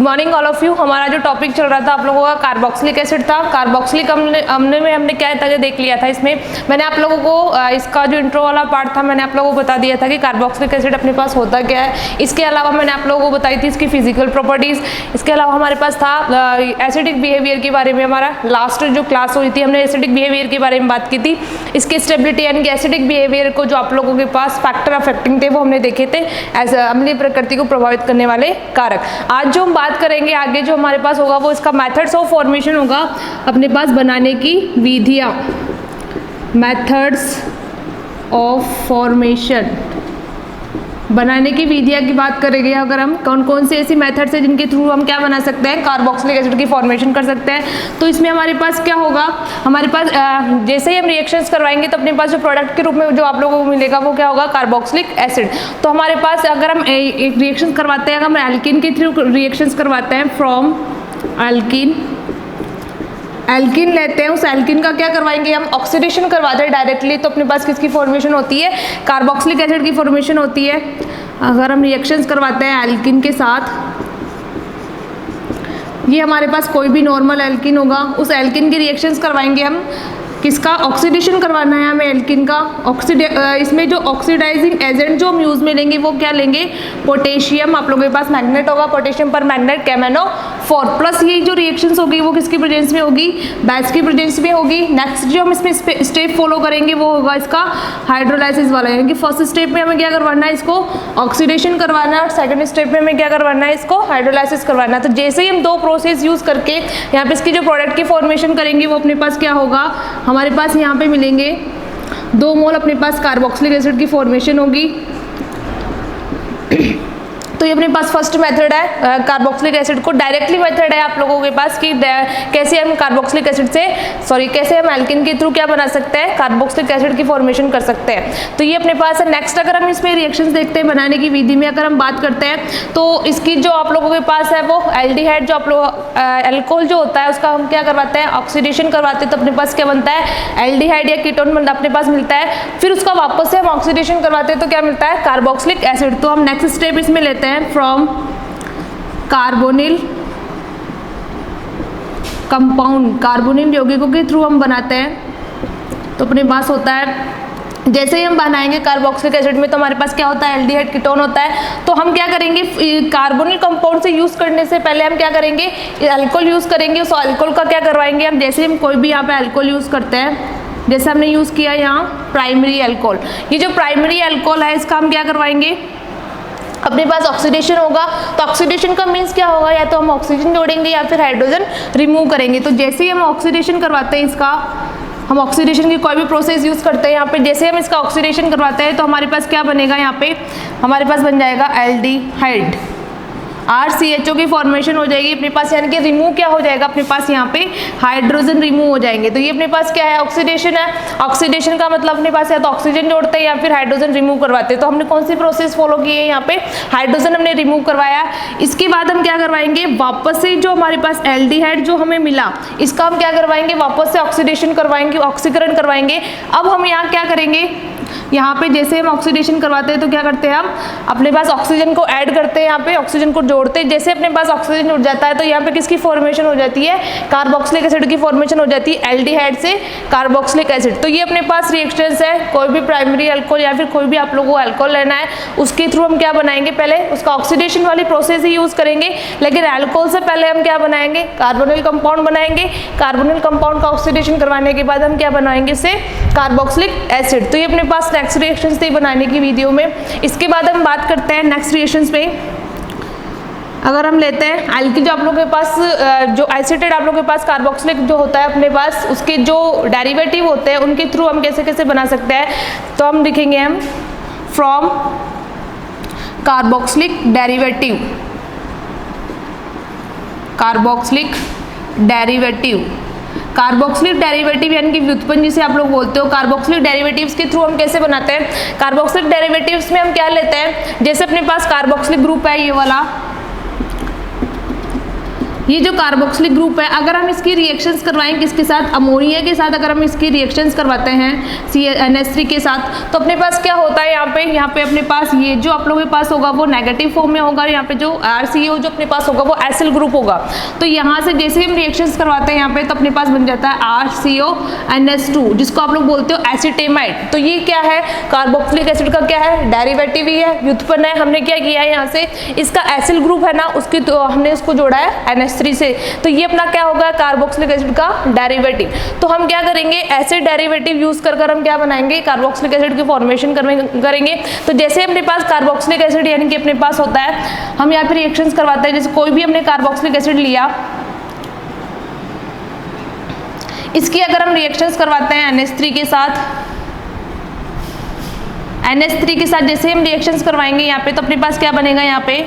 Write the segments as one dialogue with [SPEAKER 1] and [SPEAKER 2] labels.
[SPEAKER 1] Morning all of you. हमारा जो topic चल रहा था आप लोगों का कार्बोक्सिलिक एसिड था। कार्बोक्सिलिक हमने क्या था देख लिया था। इसमें मैंने आप लोगों को इसका जो इंट्रो वाला पार्ट था मैंने आप लोगों को बता दिया था कि कार्बोक्सिलिक एसिड अपने पास होता क्या है। इसके अलावा मैंने आप लोगों को बताई थी इसकी फिजिकल प्रॉपर्टीज। इसके अलावा हमारे पास था एसिडिक बिहेवियर के बारे में। हमारा लास्ट जो क्लास हुई थी हमने एसिडिक बिहेवियर के बारे में बात की थी। इसकी स्टेबिलिटी यानी कि एसिडिक बिहेवियर को जो आप लोगों के पास फैक्टर अफेक्टिंग थे वो हमने देखे थे, अम्लीय प्रकृति को प्रभावित करने वाले कारक। आज जो हम बात करेंगे आगे जो हमारे पास होगा वो इसका मेथड्स ऑफ फॉर्मेशन होगा, अपने पास बनाने की विधियां, मेथड्स ऑफ फॉर्मेशन, बनाने की विधियां की बात करेंगे। अगर हम कौन कौन से ऐसी मेथड्स है जिनके थ्रू हम क्या बना सकते हैं, कार्बोक्सिलिक एसिड की फॉर्मेशन कर सकते हैं। तो इसमें हमारे पास क्या होगा, हमारे पास जैसे ही हम रिएक्शंस करवाएंगे तो अपने पास जो प्रोडक्ट के रूप में जो आप लोगों को मिलेगा वो क्या होगा, कार्बोक्सिलिक एसिड। तो हमारे पास अगर हम एक रिएक्शन करवाते हैं, अगर हम एल्कीन के थ्रू रिएक्शंस करवाते हैं, फ्रॉम एल्कीन लेते हैं, उस एल्कीन का क्या करवाएंगे हम, ऑक्सीडेशन करवाते हैं डायरेक्टली। तो अपने पास किसकी फॉर्मेशन होती है, कार्बोक्सिलिक एसिड की फॉर्मेशन होती है। अगर हम रिएक्शंस करवाते हैं एल्कीन के साथ, ये हमारे पास कोई भी नॉर्मल एल्कीन होगा, उस एल्कीन की रिएक्शंस करवाएंगे हम, किसका, ऑक्सीडेशन करवाना है हमें एल्कीन का। इसमें जो ऑक्सीडाइजिंग एजेंट जो हम यूज़ में लेंगे वो क्या लेंगे, पोटेशियम। आप लोगों के पास मैग्नेट होगा, पोटेशियम पर मैग्नेट KMnO4 प्लस ये जो रिएक्शंस होगी वो किसकी प्रेजेंस में होगी, बेस की प्रेजेंस में होगी। नेक्स्ट जो हम इसमें स्टेप फॉलो करेंगे वो होगा इसका हाइड्रोलाइसिस वाला, यानी कि फर्स्ट स्टेप में हमें क्या करवाना है, इसको ऑक्सीडेशन करवाना है, और सेकंड स्टेप में हमें क्या करवाना है, इसको हाइड्रोलाइसिस करवाना है। तो जैसे ही हम दो प्रोसेस यूज़ करके यहाँ पे इसकी जो प्रोडक्ट की फॉर्मेशन करेंगे वो अपने पास क्या होगा, हमारे पास यहाँ पे मिलेंगे 2 मोल अपने पास कार्बोक्सिलिक एसिड की फॉर्मेशन होगी। तो ये अपने पास फर्स्ट मेथड है, कार्बोक्सिलिक एसिड को डायरेक्टली मेथड है आप लोगों के पास कि कैसे हम कार्बोक्सिलिक एसिड से कैसे हम एल्कीन के थ्रू क्या बना सकते हैं, कार्बोक्सिलिक एसिड की फॉर्मेशन कर सकते हैं। तो ये अपने पास है। नेक्स्ट अगर हम इसमें रिएक्शंस देखते हैं बनाने की विधि में, अगर हम बात करते हैं तो इसकी जो आप लोगों के पास है वो एल्डिहाइड जो आप लोग एल्कोहल जो होता है उसका हम क्या करवाते हैं, ऑक्सीडेशन करवाते हैं। तो अपने पास क्या बनता है, एल्डिहाइड या कीटोन अपने पास मिलता है। फिर उसका वापस से हम ऑक्सीडेशन करवाते हैं तो क्या मिलता है, कार्बोक्सिलिक एसिड। तो हम नेक्स्ट स्टेप इसमें लेते हैं फ्रॉम कार्बोनिल कंपाउंड, कार्बोनिल यौगिकों के थ्रू हम बनाते हैं। तो अपने पास होता है, जैसे ही हम बनाएंगे कार्बोक्सिलिक एसिड में तो हमारे पास क्या होता है, एल्डिहाइड कीटोन होता है। तो हम क्या करेंगे, कार्बोनिल कंपाउंड से यूज करने से पहले हम क्या करेंगे, अल्कोहल यूज करेंगे। उस अल्कोहल का क्या करवाएंगे हम, जैसे हम कोई भी यहाँ पे अल्कोहल यूज करते हैं, जैसे हमने यूज किया यहाँ प्राइमरी अल्कोहल, ये जो प्राइमरी अल्कोहल है इसका हम क्या करवाएंगे, अपने पास ऑक्सीडेशन होगा। तो ऑक्सीडेशन का मीन्स क्या होगा, या तो हम ऑक्सीजन जोड़ेंगे या फिर हाइड्रोजन रिमूव करेंगे। तो जैसे ही हम ऑक्सीडेशन करवाते हैं इसका, हम ऑक्सीडेशन की कोई भी प्रोसेस यूज करते हैं यहाँ पे, जैसे हम इसका ऑक्सीडेशन करवाते हैं तो हमारे पास क्या बनेगा, यहाँ पे हमारे पास बन जाएगा एल्डिहाइड, RCHO की फॉर्मेशन हो जाएगी अपने पास, यानी कि रिमूव क्या हो जाएगा अपने पास, यहाँ पे हाइड्रोजन रिमूव हो जाएंगे। तो ये अपने पास क्या है, ऑक्सीडेशन है। ऑक्सीडेशन का मतलब अपने पास या तो ऑक्सीजन जोड़ते हैं या फिर हाइड्रोजन रिमूव करवाते हैं। तो हमने कौन सी प्रोसेस फॉलो की है, यहाँ पे हाइड्रोजन हमने रिमूव करवाया। इसके बाद हम क्या करवाएंगे, वापस से जो हमारे पास एल्डिहाइड जो हमें मिला इसका हम क्या करवाएंगे, वापस से ऑक्सीडेशन करवाएंगे, ऑक्सीकरण करवाएंगे। अब हम यहाँ क्या करेंगे, यहाँ पे जैसे हम ऑक्सीडेशन करवाते हैं तो क्या करते हैं हम अपने पास ऑक्सीजन को ऐड करते हैं, यहाँ पे ऑक्सीजन को जोड़ते हैं। जैसे अपने पास ऑक्सीजन जुड़ जाता है तो यहाँ पे किसकी फॉर्मेशन हो जाती है, कार्बोक्सिलिक एसिड की फॉर्मेशन हो जाती है, एल्डिहाइड से कार्बोक्सिलिक एसिड। तो ये अपने पास रिएक्शंस है, कोई भी प्राइमरी अल्कोहल या फिर कोई भी आप लोगों को अल्कोहल लेना है उसके थ्रू हम क्या बनाएंगे, पहले उसका ऑक्सीडेशन वाली प्रोसेस ही यूज करेंगे। लेकिन अल्कोहल से पहले हम क्या बनाएंगे, कार्बोनिल कंपाउंड बनाएंगे। कार्बोनिल कंपाउंड का ऑक्सीडेशन करवाने के बाद हम क्या बनाएंगे, इससे कार्बोक्सिलिक एसिड। तो ये अपने पास नेक्स्ट रिएक्शंस थी बनाने की वीडियो में। इसके बाद हम बात करते हैं नेक्स्ट रिएक्शंस में। अगर हम लेते हैं एल्कीन, जो आप लोगों के पास जो एसिटेट आप लोगों के पास कार्बोक्सिलिक जो होता है अपने पास, उसके जो डेरिवेटिव होते हैं उनके थ्रू हम कैसे कैसे बना सकते हैं। तो हम लिखेंगे हम from carboxylic derivative, carboxylic derivative, carboxylic derivative यानी कि व्युत्पन्न जिसे आप लोग बोलते हो, कार्बोक्सिलिक डेरिवेटिव्स के थ्रू हम कैसे बनाते हैं। कार्बोक्सिलिक डेरिवेटिव्स में हम क्या लेते हैं, जैसे अपने पास कार्बोक्सिलिक ग्रुप है ये वाला, ये जो कार्बोक्सिलिक ग्रुप है, अगर हम इसकी रिएक्शंस करवाएं किसके साथ, अमोनिया के साथ, अगर हम इसकी रिएक्शंस करवाते हैं NH3 के साथ, तो अपने पास क्या होता है यहाँ पे अपने पास ये जो आप लोगों के पास होगा वो नेगेटिव फॉर्म में होगा, और यहाँ पे जो RCO जो अपने पास होगा वो एसिल ग्रुप होगा। तो यहाँ से जैसे हम रिएक्शंस करवाते हैं यहाँ पे, तो अपने पास बन जाता है RCONH2, जिसको आप लोग बोलते हो एसीटेमाइड। तो ये क्या है, कार्बोक्सिलिक एसिड का क्या है, डेरिवेटिव ही है, व्युत्पन्न है। हमने क्या किया है यहाँ से, इसका एसिल ग्रुप है ना, उसकी तो हमने उसको जोड़ा है NH3 से, तो ये अपना क्या होगा, कार्बोक्सिलिक एसिड का डेरिवेटिव। तो हम क्या करेंगे, ऐसे डेरिवेटिव यूज कर हम क्या बनाएंगे, कार्बोक्सिलिक एसिड की फॉर्मेशन करेंगे। तो जैसे अपने पास कार्बोक्सिलिक एसिड यानी कि अपने पास होता है, हम यहाँ पे रिएक्शंस करवाते हैं, जैसे कोई भी हमने कार्बोक्सिलिक एसिड लिया, इसकी अगर हम रिएक्शंस करवाते हैं NH3 के साथ, NH3 के साथ जैसे हम रिएक्शंस करवाएंगे यहाँ पे, तो अपने पास क्या बनेगा यहाँ पे,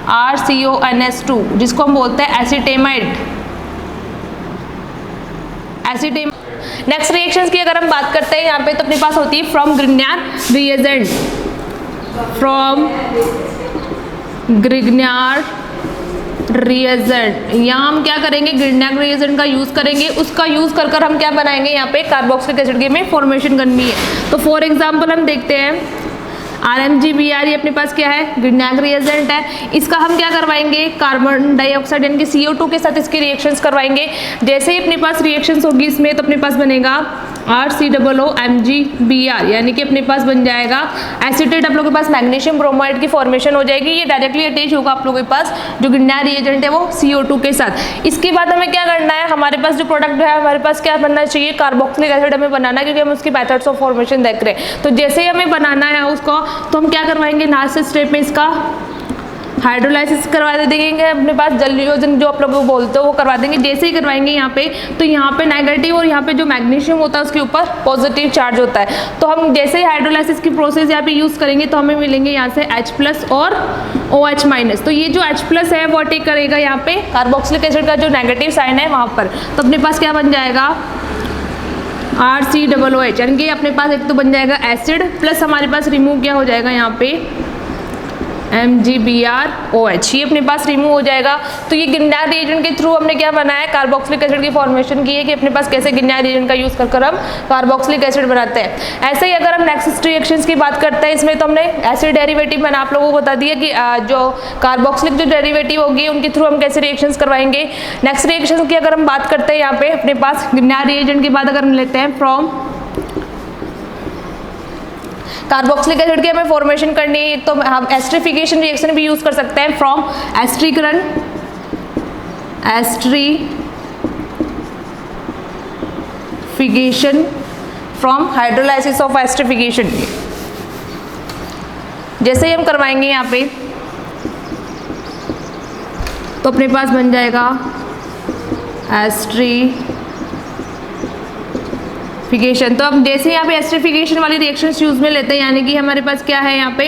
[SPEAKER 1] RCONH2, जिसको हम बोलते हैं एसीटेमाइड। नेक्स्ट रिएक्शंस की अगर हम बात करते हैं यहाँ पे, तो अपने पास होती है फ्रॉम ग्रिग्नार रिएजेंट, फ्रॉम ग्रिग्नार रिएजेंट। यहाँ हम क्या करेंगे, ग्रिग्नार रिएजेंट का यूज करेंगे, उसका यूज कर हम क्या बनाएंगे, यहाँ पे कार्बोक्सिलिक एसिड की हमें फॉर्मेशन करनी है। तो फॉर एग्जांपल हम देखते हैं RMGBr, ये अपने पास क्या है, ग्रिग्नार रिएजेंट है। इसका हम क्या करवाएंगे, कार्बन डाइऑक्साइड यानी कि CO2 के साथ इसकी रिएक्शंस करवाएंगे। जैसे ही अपने पास रिएक्शंस होगी इसमें, तो अपने पास बनेगा RCOOMgBr, यानी कि अपने पास बन जाएगा एसीटेट। आप लोगों के पास मैग्नीशियम ब्रोमाइड की फॉर्मेशन हो जाएगी, ये डायरेक्टली अटैच होगा आप लोगों के पास जो ग्रिग्नार रिएजेंट है वो CO2 के साथ। इसके बाद हमें क्या करना है, हमारे पास जो प्रोडक्ट है, हमारे पास क्या बनना चाहिए, कार्बोक्सिलिक एसिड हमें बनाना है, क्योंकि हम उसकी मेथड्स ऑफ फॉर्मेशन देख रहे हैं। तो जैसे ही हमें बनाना है उसको, तो हम क्या करवाएंगे, लास्ट स्टेप में इसका हाइड्रोलाइसिस करवा देंगे। अपने पास जल योजन जो आप लोगों को बोलते हो वो करवा देंगे। जैसे ही करवाएंगे यहाँ पे, तो यहाँ पे नेगेटिव और यहाँ पे जो मैग्नीशियम होता है उसके ऊपर पॉजिटिव चार्ज होता है। तो हम जैसे ही हाइड्रोलाइसिस की प्रोसेस यहाँ पे यूज करेंगे, तो हमें मिलेंगे यहाँ से H+ और OH-। तो ये जो H+ है वो अटैक करेगा यहाँ पे कार्बोक्सिलिक एसिड का जो नेगेटिव साइन है वहाँ पर। तो अपने पास क्या बन जाएगा, RCOOH, यानी कि अपने पास एक तो बन जाएगा एसिड, प्लस हमारे पास रिमूव क्या हो जाएगा यहाँ पे MgBrOH, ये अपने पास रिमूव हो जाएगा। तो ये ग्रिग्नार रिएजेंट के थ्रू हमने क्या बनाया है, कार्बोक्सिलिक एसिड की फॉर्मेशन की है, कि अपने पास कैसे ग्रिग्नार रिएजेंट का यूज कर हम कार्बोक्सिलिक एसिड बनाते हैं। ऐसे ही अगर हम नेक्स्ट रिएक्शंस की बात करते हैं, इसमें तो हमने एसिड डेरिवेटिव मैंने आप लोगों को बता दिया कि जो कार्बोक्सिलिक जो डेरिवेटिव होगी उनके थ्रू हम कैसे रिएक्शंस करवाएंगे। नेक्स्ट रिएक्शन की अगर हम बात करते हैं, यहाँ पे अपने पास ग्रिग्नार रिएजेंट के बाद अगर हम लेते हैं फ्रॉम कार्बोक्सिलिक एसिड की हमें फॉर्मेशन करनी है, तो हम एस्ट्रिफिकेशन रिएक्शन भी यूज कर सकते हैं फ्रॉम एस्ट्रीकरण, esterification from hydrolysis of esterification. जैसे ही हम करवाएंगे यहाँ पे, तो अपने पास बन जाएगा एस्ट्रीफिकेशन। तो अब जैसे यहाँ पे एस्ट्रिफिकेशन वाली रिएक्शंस यूज में लेते हैं, यानी कि हमारे पास क्या है यहाँ पे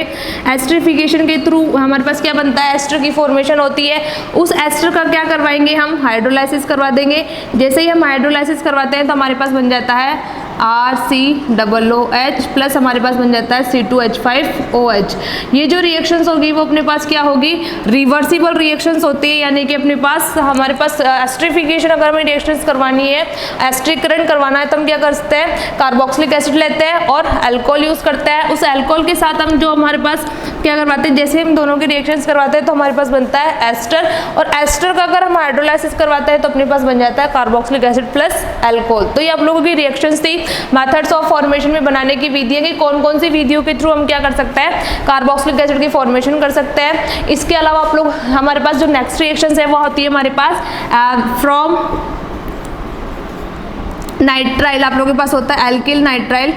[SPEAKER 1] एस्ट्रिफिकेशन के थ्रू हमारे पास क्या बनता है, एस्टर की फॉर्मेशन होती है। उस एस्टर का क्या करवाएंगे, हम हाइड्रोलाइसिस करवा देंगे। जैसे ही हम हाइड्रोलाइसिस करवाते हैं, तो हमारे पास बन जाता है RCOOH प्लस हमारे पास बन जाता है C2H5OH। ये जो रिएक्शंस होगी वो अपने पास क्या होगी, रिवर्सिबल रिएक्शंस होती है, यानी कि अपने पास हमारे पास एस्ट्रिफिकेशन अगर हमें रिएक्शंस करवानी है, एस्ट्रीकरण करवाना है, तो हम क्या करते हैं, कार्बोक्सिलिक एसिड लेते हैं और अल्कोहल यूज करते हैं। उस अल्कोहल के साथ हम जो हमारे पास क्या करवाते हैं, जैसे हम दोनों के रिएक्शंस करवाते हैं, तो हमारे पास बनता है एस्टर, और एस्टर का अगर हम हाइड्रोलाइसिस करवाते हैं, तो अपने पास बन जाता है कार्बोक्सिलिक एसिड प्लस अल्कोहल। तो ये आप लोगों की रिएक्शंस थी मेथड्स ऑफ फॉर्मेशन में बनाने की विधियां, कि कौन कौन सी विधियों के थ्रू हम क्या कर सकते हैं, कार्बोक्सिलिक एसिड की फॉर्मेशन कर सकते हैं। इसके अलावा आप लोग हमारे पास जो नेक्स्ट रिएक्शंस है वो होती है हमारे पास फ्रॉम नाइट्राइल, आप लोगों के पास होता है एल्किल नाइट्राइल।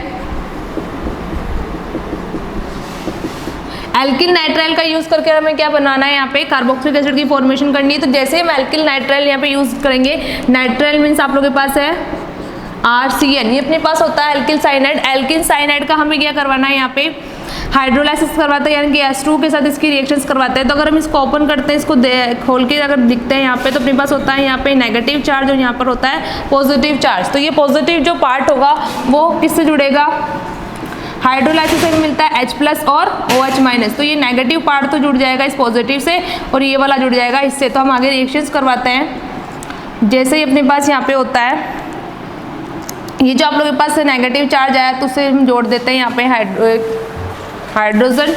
[SPEAKER 1] एल्किल नाइट्राइल का यूज करके हमें क्या बनाना है, यहाँ पे कार्बोक्सिलिक एसिड की फॉर्मेशन करनी है। तो जैसे हम एल्किल नाइट्राइल यहाँ पे यूज करेंगे, नाइट्राइल मीन्स आप लोगों के पास है RCN, ये अपने पास होता है एल्किल साइनाइड। एल्किल साइनाइड का हमें क्या करवाना है, यहाँ पे हाइड्रोलाइसिस करवाते हैं, यानी कि H2 के साथ इसकी रिएक्शंस करवाते हैं। तो अगर हम इसको ओपन करते हैं, इसको खोल के अगर दिखते हैं यहाँ पे, तो अपने पास होता है यहाँ पे नेगेटिव चार्ज और यहाँ पर होता है पॉजिटिव चार्ज। तो ये पॉजिटिव जो पार्ट होगा वो किससे जुड़ेगा, हाइड्रोलाइसिस से मिलता है H+ और OH-, तो ये नेगेटिव पार्ट तो जुड़ जाएगा इस पॉजिटिव से और ये वाला जुड़ जाएगा इससे। तो हम आगे रिएक्शंस करवाते हैं। जैसे ही अपने पास यहाँ पे होता है, ये जो आप लोगों के पास नेगेटिव चार्ज आया तो उसे हम जोड़ देते हैं यहाँ पे हाइड्रोजन,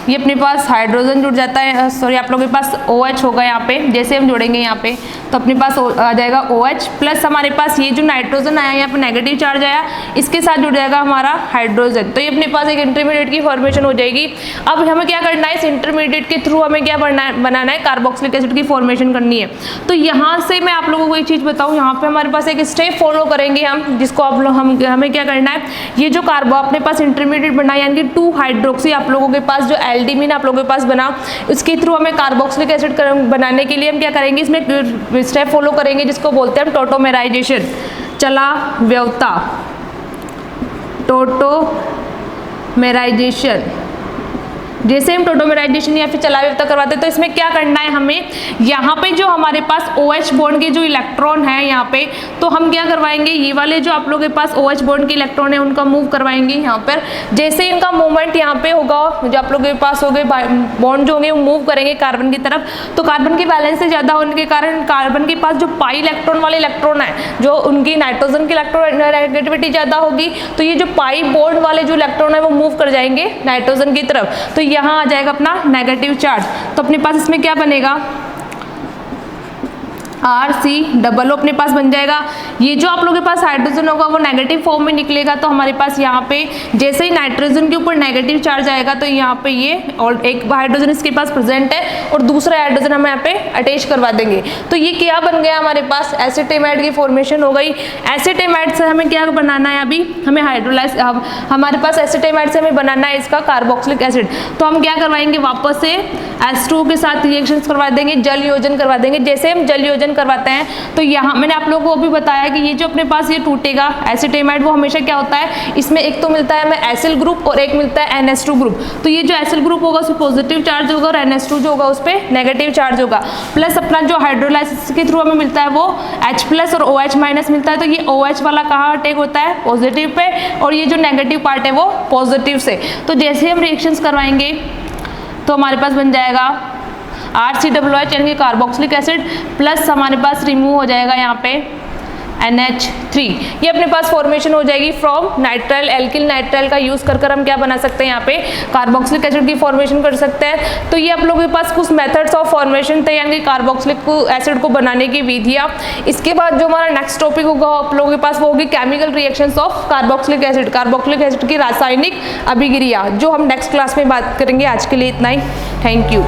[SPEAKER 1] ये अपने पास हाइड्रोजन जुड़ जाता है, सॉरी आप लोगों के पास OH होगा यहाँ पे। जैसे हम जोड़ेंगे यहाँ पे तो अपने पास आ जाएगा OH+ हमारे पास ये जो नाइट्रोजन आया यहाँ पे नेगेटिव चार्ज आया, इसके साथ जुड़ जाएगा हमारा हाइड्रोजन। तो ये अपने पास एक इंटरमीडिएट की फॉर्मेशन हो जाएगी। अब हमें क्या करना है, इस इंटरमीडिएट के थ्रू हमें क्या बनाना है, कार्बोक्सिलिक एसिड की फॉर्मेशन करनी है। तो यहाँ से मैं आप लोगों को एक चीज़ बताऊँ, यहाँ पे हमारे पास एक स्टेप फॉलो करेंगे हम, जिसको आप लोग हमें क्या करना है, ये जो कार्बो अपने पास इंटरमीडिएट बना यानी कि 2-हाइड्रोक्सी आप लोगों के पास जो एल्डिमीन आप लोगों के पास बना, उसके थ्रू हमें कार्बोक्सिलिक एसिड बनाने के लिए हम क्या करेंगे, इसमें स्टेप फॉलो करेंगे जिसको बोलते हैं हम टोटोमेराइजेशन, चलाव्यवता, टोटोमेराइजेशन। जैसे हम टोटोमेराइजेशन या फिर चलाव्यवता करवाते हैं तो इसमें क्या करना है हमें, यहाँ पे जो हमारे पास OH बॉन्ड के जो इलेक्ट्रॉन है यहाँ पे, तो हम क्या करवाएंगे, ये वाले जो आप लोगों के पास OH बॉन्ड के इलेक्ट्रॉन है उनका मूव करवाएंगे यहाँ पर। जैसे इनका मूवमेंट यहाँ पे होगा, जो आप लोगों के पास हो गए बॉन्ड जो होंगे वो मूव करेंगे कार्बन की तरफ, तो कार्बन के बैलेंस से ज़्यादा होने के कारण कार्बन के पास जो पाई इलेक्ट्रॉन वाले इलेक्ट्रॉन है, जो उनकी नाइट्रोजन की नेगेटिविटी ज़्यादा होगी, तो ये जो पाई बॉन्ड वाले जो इलेक्ट्रॉन है वो मूव कर जाएंगे नाइट्रोजन की तरफ। तो यहाँ आ जाएगा अपना नेगेटिव चार्ज। तो अपने पास इसमें क्या बनेगा, RC डबल अपने पास बन जाएगा। ये जो आप लोगों के पास हाइड्रोजन होगा वो नेगेटिव फॉर्म में निकलेगा, तो हमारे पास यहाँ पे जैसे ही नाइट्रोजन के ऊपर नेगेटिव चार्ज आएगा तो यहाँ पे ये और एक हाइड्रोजन इसके पास प्रेजेंट है और दूसरा हाइड्रोजन हम यहाँ पे अटैच करवा देंगे। तो ये क्या बन गया हमारे पास, एसिटेमाइड की फॉर्मेशन हो गई। एसिटेमाइड से हमें क्या बनाना है, अभी हमें हाइड्रोलाइज हमारे पास एसिटेमाइड से हमें बनाना है इसका कार्बोक्सिलिक एसिड। तो हम क्या करवाएंगे, वापस से H2O के साथ रिएक्शन करवा देंगे, जल योजन करवा देंगे। जैसे हम जल योजन करवाते हैं तो यहाँ मैंने आप लोगों को भी बताया कि ये जो अपने पास ये टूटेगा एसिटेमाइड, वो हमेशा क्या होता है, इसमें एक तो मिलता है हमें एसिल ग्रुप और एक मिलता है NH2 ग्रुप। तो ये जो एसिल ग्रुप होगा उस पर पॉजिटिव चार्ज होगा और NH2 जो होगा उस पर नेगेटिव चार्ज होगा। प्लस अपना जो हाइड्रोलाइसिस के थ्रू हमें मिलता है वो H+ और OH- मिलता है। तो ये OH वाला कहाँ अटैक होता है, पॉजिटिव पे, और ये जो नेगेटिव पार्ट है वो पॉजिटिव से। तो जैसे हम रिएक्शंस करवाएंगे तो हमारे पास बन जाएगा RCOOH यानी कि कार्बोक्सिलिक एसिड, प्लस हमारे पास रिमूव हो जाएगा यहाँ पे NH3। ये अपने पास फॉर्मेशन हो जाएगी फ्रॉम नाइट्राइल, एल्किल नाइट्राइल का यूज कर हम क्या बना सकते हैं, यहाँ पे कार्बोक्सिलिक एसिड की फॉर्मेशन कर सकते हैं। तो ये आप लोगों के पास कुछ मेथड्स ऑफ फॉर्मेशन थे यानी कि कार्बोक्सिलिक एसिड को बनाने की विधियाँ। इसके बाद जो हमारा नेक्स्ट टॉपिक होगा आप लोगों के पास वो होगी chemical reactions of carboxylic acid, carboxylic acid की रासायनिक अभिक्रिया, जो हम नेक्स्ट क्लास में बात करेंगे। आज के लिए इतना ही, थैंक यू।